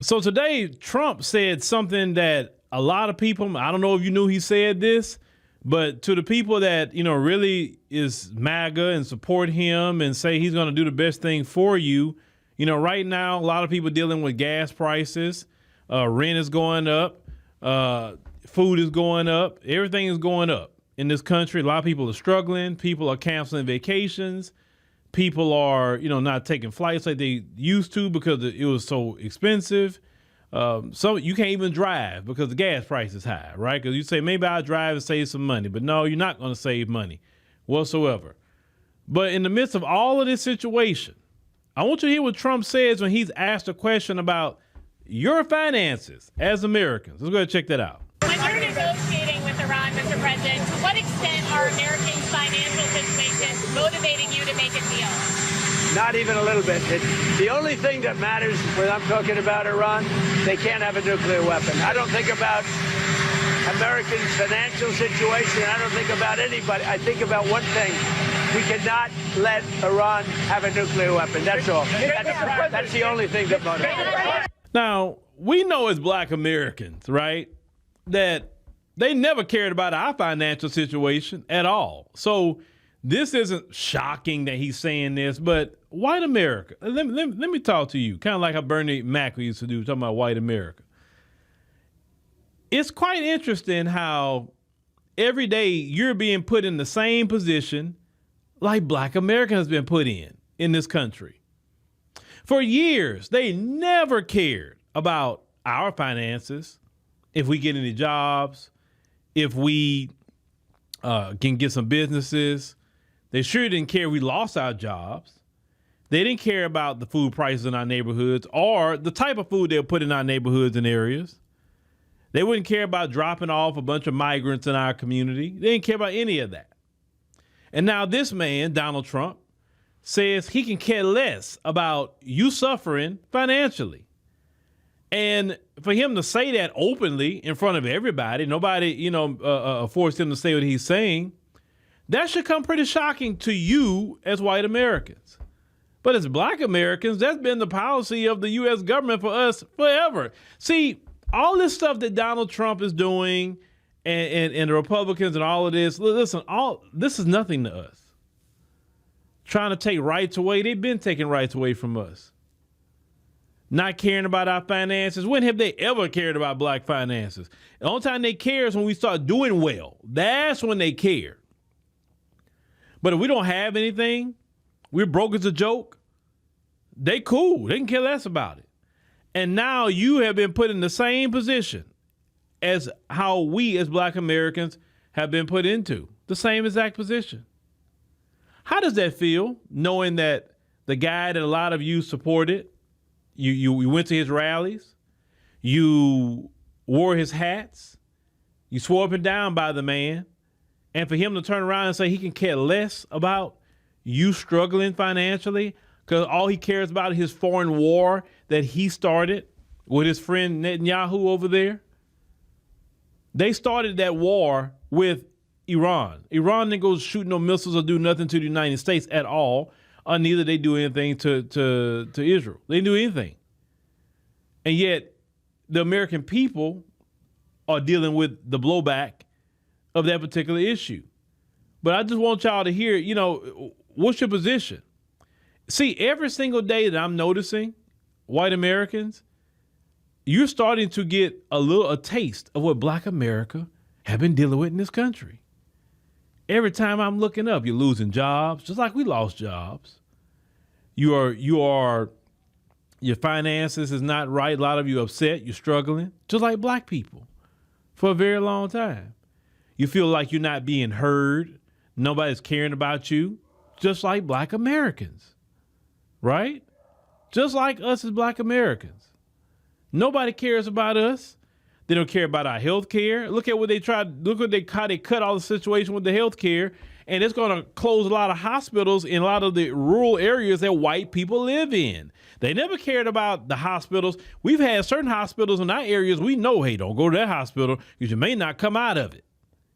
So today, Trump said something that a lot of people, I don't know if you knew he said this, but to the people that, really is MAGA and support him and say he's going to do the best thing for you, right now, a lot of people dealing with gas prices, rent is going up, food is going up, everything is going up in this country. A lot of people are struggling. People are canceling vacations. People are, not taking flights like they used to because it was so expensive. So you can't even drive because the gas price is high, right? Because you say, maybe I'll drive and save some money. But no, you're not going to save money whatsoever. But in the midst of all of this situation, I want you to hear what Trump says when he's asked a question about your finances as Americans. Let's go ahead and check that out. When you're negotiating with Iran, Mr. President, to what extent are Americans' financial situations motivating you to make a deal? Not even a little bit. The only thing that matters when I'm talking about Iran, they can't have a nuclear weapon. I don't think about Americans' financial situation. I don't think about anybody. I think about one thing. We cannot let Iran have a nuclear weapon. That's all. That's the only thing that motivates. Now, we know as Black Americans, right, that they never cared about our financial situation at all. So this isn't shocking that he's saying this, but white America, let me talk to you, kind of like how Bernie Mac used to do, talking about white America. It's quite interesting how every day you're being put in the same position like Black America has been put in this country. For years, they never cared about our finances, if we get any jobs, if we can get some businesses. They sure didn't care if we lost our jobs. They didn't care about the food prices in our neighborhoods or the type of food they'll put in our neighborhoods and areas. They wouldn't care about dropping off a bunch of migrants in our community. They didn't care about any of that. And now this man, Donald Trump, says he can care less about you suffering financially. And for him to say that openly in front of everybody, nobody, forced him to say what he's saying, that should come pretty shocking to you as white Americans. But as Black Americans, that's been the policy of the U.S. government for us forever. See, all this stuff that Donald Trump is doing and the Republicans and all of this, listen, all this is nothing to us. Trying to take rights away, they've been taking rights away from us. Not caring about our finances. When have they ever cared about Black finances? The only time they care is when we start doing well. That's when they care. But if we don't have anything, we're broke as a joke, they cool. They can care less about it. And now you have been put in the same position as how we as Black Americans have been put into, the same exact position. How does that feel, knowing that the guy that a lot of you supported, you went to his rallies, you wore his hats, you swore up and down by the man, and for him to turn around and say he can care less about you struggling financially because all he cares about is his foreign war that he started with his friend Netanyahu over there? They started that war with Iran. Iran didn't go shoot no missiles or do nothing to the United States at all, or neither they do anything to Israel. They didn't do anything. And yet the American people are dealing with the blowback of that particular issue. But I just want y'all to hear, what's your position? See, every single day that I'm noticing, white Americans, you're starting to get a taste of what Black America have been dealing with in this country. Every time I'm looking up, you're losing jobs, just like we lost jobs. Your finances is not right. A lot of you upset, you're struggling, just like Black people for a very long time. You feel like you're not being heard. Nobody's caring about you, just like Black Americans, right? Just like us as Black Americans. Nobody cares about us. They don't care about our health care. Look at what they tried. Look what how they cut all the situation with the health care. And it's going to close a lot of hospitals in a lot of the rural areas that white people live in. They never cared about the hospitals. We've had certain hospitals in our areas. We know, hey, don't go to that hospital because you may not come out of it.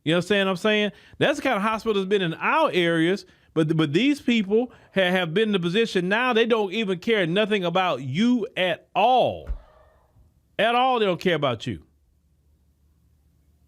You understand what I'm saying? That's the kind of hospital that's been in our areas. But these people have been in the position now they don't even care nothing about you at all. At all, they don't care about you.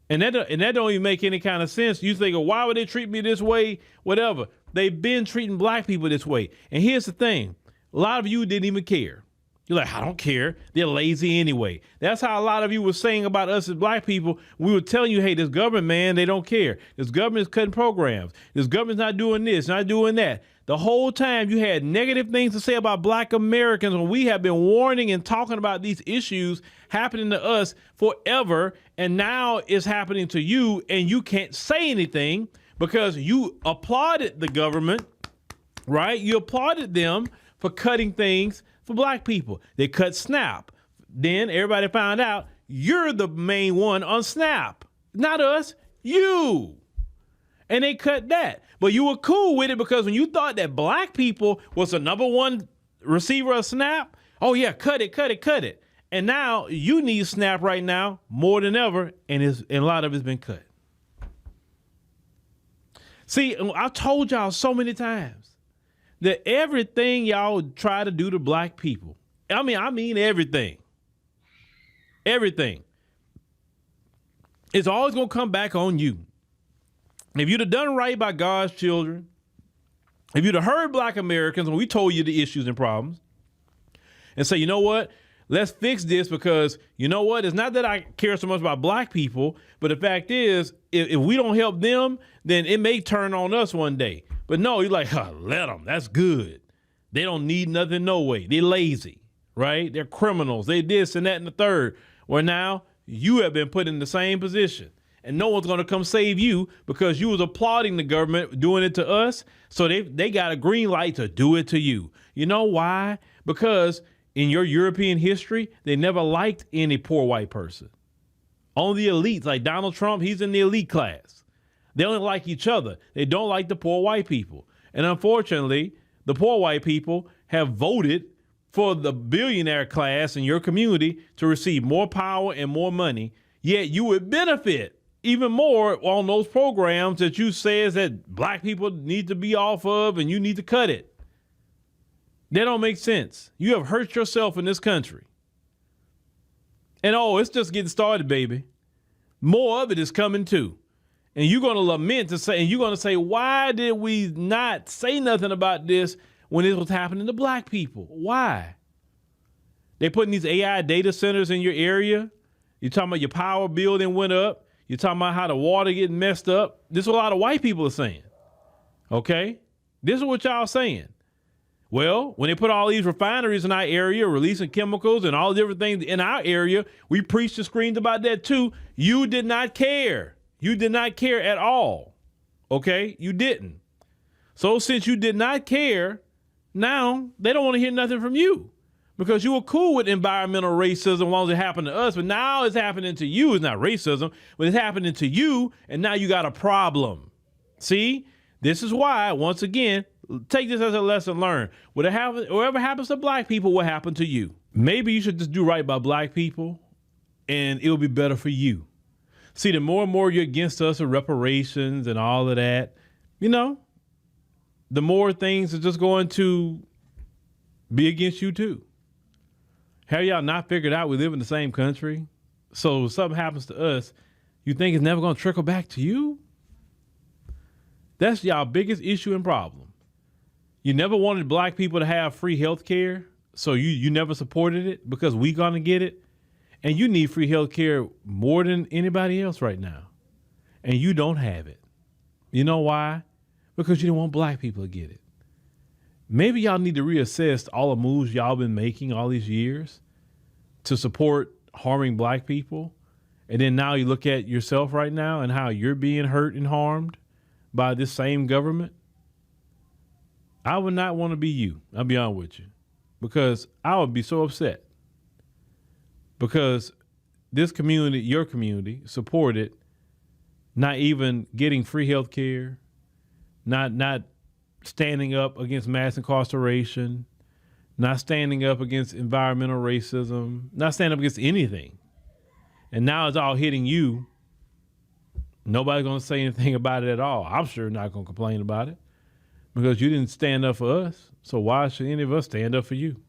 And that don't even make any kind of sense. You think, why would they treat me this way? Whatever. They've been treating black people this way. And here's the thing. A lot of you didn't even care. You're like, I don't care. They're lazy anyway. That's how a lot of you were saying about us as black people. We were telling you, hey, this government, man, they don't care. This government is cutting programs. This government's not doing this, not doing that. The whole time you had negative things to say about black Americans when we have been warning and talking about these issues happening to us forever. And now it's happening to you and you can't say anything because you applauded the government, right? You applauded them for cutting things for black people. They cut SNAP. Then everybody found out you're the main one on SNAP. Not us, you. And they cut that. But you were cool with it because when you thought that black people was the number one receiver of SNAP, oh yeah, cut it. And now you need SNAP right now more than ever, and a lot of it's been cut. See, I've told y'all so many times that everything y'all try to do to black people, I mean everything, it's always going to come back on you. If you'd have done right by God's children, if you'd have heard black Americans when we told you the issues and problems and say, you know what, let's fix this because you know what, it's not that I care so much about black people, but the fact is, if we don't help them, then it may turn on us one day. But no, you're like, let them. That's good. They don't need nothing, no way. They're lazy, right? They're criminals. They this and that and the third. Well, now you have been put in the same position. And no one's going to come save you because you was applauding the government doing it to us. So they got a green light to do it to you. You know why? Because in your European history, they never liked any poor white person. Only the elites, like Donald Trump, he's in the elite class. They only like each other. They don't like the poor white people. And unfortunately, the poor white people have voted for the billionaire class in your community to receive more power and more money. Yet you would benefit even more on those programs that you says that black people need to be off of and you need to cut it. They don't make sense. You have hurt yourself in this country. And it's just getting started, baby. More of it is coming too. And you're going to lament and you're going to say, why did we not say nothing about this when it was happening to black people? Why? They putting these AI data centers in your area. You're talking about your power bill then went up. You're talking about how the water getting messed up. This is what a lot of white people are saying. Okay? This is what y'all saying. Well, when they put all these refineries in our area, releasing chemicals and all different things in our area, we preached and screamed about that too. You did not care. You did not care at all. Okay? You didn't. So since you did not care, now they don't want to hear nothing from you because you were cool with environmental racism as long as it happened to us. But now it's happening to you. It's not racism, but it's happening to you. And now you got a problem. See, this is why, once again, take this as a lesson learned. Whatever happens to black people will happen to you. Maybe you should just do right by black people and it'll be better for you. See, the more and more you're against us with reparations and all of that, the more things are just going to be against you too. Have y'all not figured out we live in the same country? So if something happens to us, you think it's never going to trickle back to you? That's y'all biggest issue and problem. You never wanted black people to have free health care, so you never supported it because we going to get it. And you need free health care more than anybody else right now. And you don't have it. You know why? Because you don't want black people to get it. Maybe y'all need to reassess all the moves y'all been making all these years to support harming black people. And then now you look at yourself right now and how you're being hurt and harmed by this same government. I would not want to be you. I'll be honest with you. Because I would be so upset. Because this community, your community, supported not even getting free health care, not standing up against mass incarceration, not standing up against environmental racism, not standing up against anything. And now it's all hitting you. Nobody's going to say anything about it at all. I'm sure not going to complain about it because you didn't stand up for us. So why should any of us stand up for you?